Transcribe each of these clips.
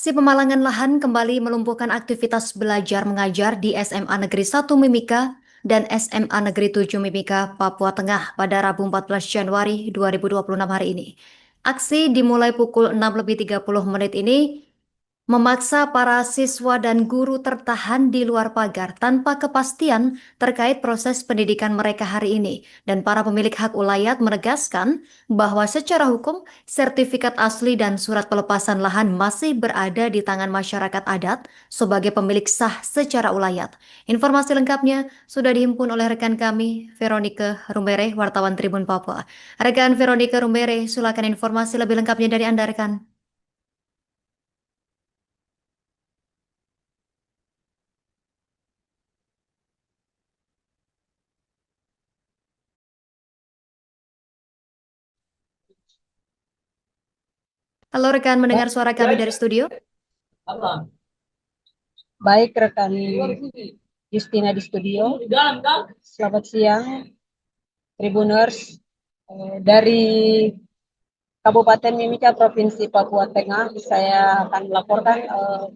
Aksi pemalangan lahan kembali melumpuhkan aktivitas belajar mengajar di SMA Negeri 1 Mimika dan SMA Negeri 7 Mimika, Papua Tengah pada Rabu 14 Januari 2026 hari ini. Aksi dimulai pukul 6:30 ini memaksa para siswa dan guru tertahan di luar pagar tanpa kepastian terkait proses pendidikan mereka hari ini. Dan para pemilik hak ulayat menegaskan bahwa secara hukum, sertifikat asli dan surat pelepasan lahan masih berada di tangan masyarakat adat sebagai pemilik sah secara ulayat. Informasi lengkapnya sudah dihimpun oleh rekan kami, Veronica Rumbere, wartawan Tribun Papua. Rekan Veronica Rumbere, silakan informasi lebih lengkapnya dari Anda, rekan. Halo rekan, mendengar suara kami dari studio? Baik rekan Justina di studio. Selamat siang Tribuners. Dari Kabupaten Mimika, Provinsi Papua Tengah, saya akan melaporkan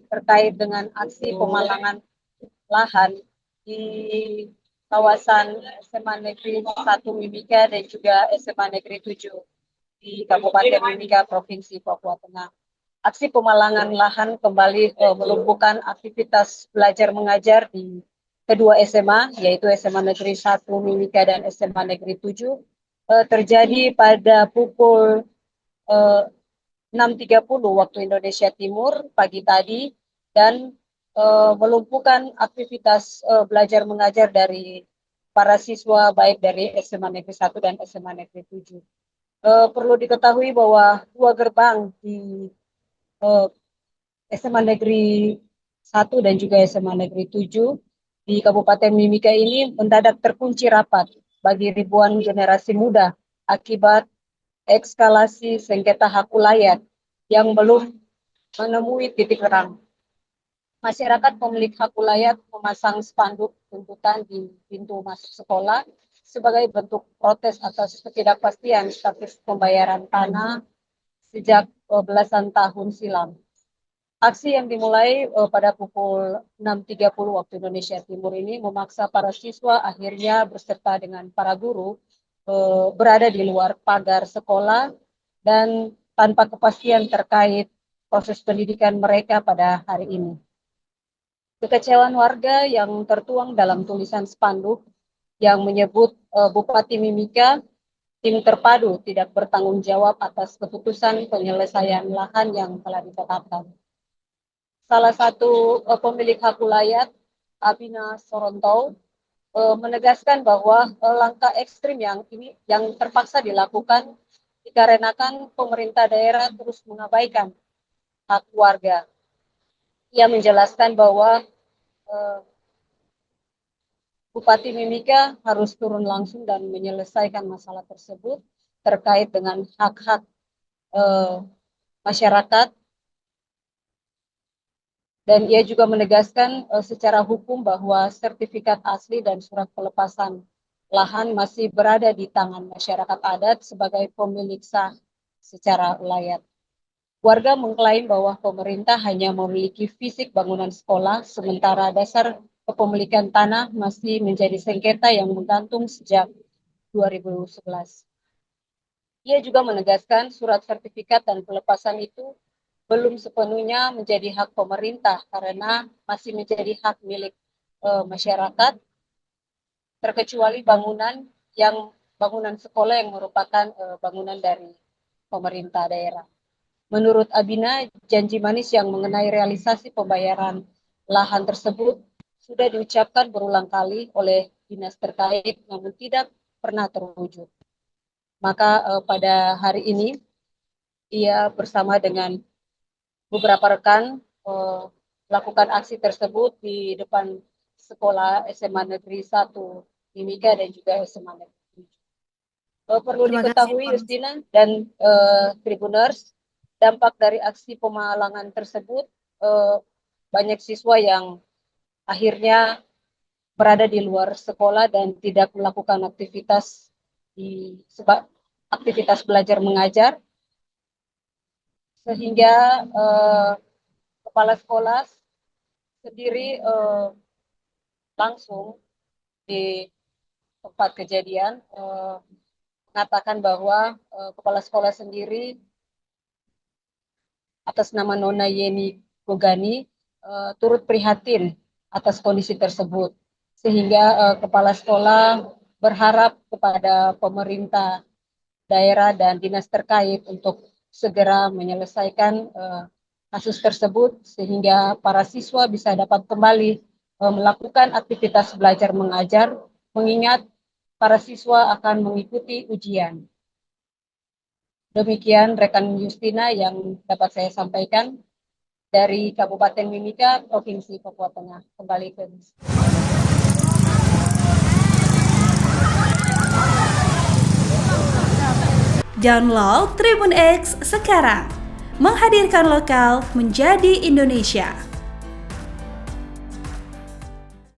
terkait dengan aksi pemalangan lahan di kawasan SMA Negeri 1 Mimika dan juga SMA Negeri 7 di Kabupaten Mimika, Provinsi Papua Tengah. Aksi pemalangan lahan kembali melumpuhkan aktivitas belajar mengajar di kedua SMA, yaitu SMA Negeri 1 Mimika dan SMA Negeri 7, terjadi pada pukul 6.30 waktu Indonesia Timur pagi tadi dan melumpuhkan aktivitas belajar mengajar dari para siswa baik dari SMA Negeri 1 dan SMA Negeri 7. Perlu diketahui bahwa dua gerbang di SMA Negeri 1 dan juga SMA Negeri 7 di Kabupaten Mimika ini mendadak terkunci rapat bagi ribuan generasi muda akibat ekskalasi sengketa hak ulayat yang belum menemui titik terang. Masyarakat pemilik hak ulayat memasang spanduk tuntutan di pintu masuk sekolah sebagai bentuk protes atas ketidakpastian status pembayaran tanah sejak belasan tahun silam. Aksi yang dimulai pada pukul 6.30 waktu Indonesia Timur ini memaksa para siswa akhirnya berserta dengan para guru berada di luar pagar sekolah dan tanpa kepastian terkait proses pendidikan mereka pada hari ini. Kekecewaan warga yang tertuang dalam tulisan spanduk yang menyebut Bupati Mimika tim terpadu tidak bertanggung jawab atas keputusan penyelesaian lahan yang telah ditetapkan. Salah satu pemilik hak ulayat, Abina Sorontau, menegaskan bahwa langkah ekstrim yang terpaksa dilakukan dikarenakan pemerintah daerah terus mengabaikan hak warga. Ia menjelaskan bahwa uh, Bupati Mimika harus turun langsung dan menyelesaikan masalah tersebut terkait dengan hak-hak masyarakat. Dan ia juga menegaskan secara hukum bahwa sertifikat asli dan surat pelepasan lahan masih berada di tangan masyarakat adat sebagai pemilik sah secara ulayat. Warga mengklaim bahwa pemerintah hanya memiliki fisik bangunan sekolah, sementara dasar kepemilikan tanah masih menjadi sengketa yang menggantung sejak 2011. Ia juga menegaskan surat sertifikat dan pelepasan itu belum sepenuhnya menjadi hak pemerintah karena masih menjadi hak milik masyarakat, terkecuali bangunan sekolah yang merupakan bangunan dari pemerintah daerah. Menurut Abina, janji manis yang mengenai realisasi pembayaran lahan tersebut sudah diucapkan berulang kali oleh dinas terkait, namun tidak pernah terwujud. Maka pada hari ini ia bersama dengan beberapa rekan melakukan aksi tersebut di depan sekolah SMA Negeri 1 Mimika dan juga SMA Negeri 7. Perlu Terima kasih diketahui informasi. Justina dan Tribuners, dampak dari aksi pemalangan tersebut banyak siswa yang akhirnya berada di luar sekolah dan tidak melakukan aktivitas belajar mengajar sehingga kepala sekolah sendiri langsung di tempat kejadian mengatakan bahwa kepala sekolah sendiri atas nama Nona Yeni Gogani turut prihatin atas kondisi tersebut, sehingga kepala sekolah berharap kepada pemerintah daerah dan dinas terkait untuk segera menyelesaikan kasus tersebut sehingga para siswa bisa dapat kembali melakukan aktivitas belajar mengajar, mengingat para siswa akan mengikuti ujian. Demikian rekan Justina yang dapat saya sampaikan dari Kabupaten Mimika, Provinsi Papua Tengah. Kembali ke Download Tribun X sekarang, menghadirkan lokal menjadi Indonesia.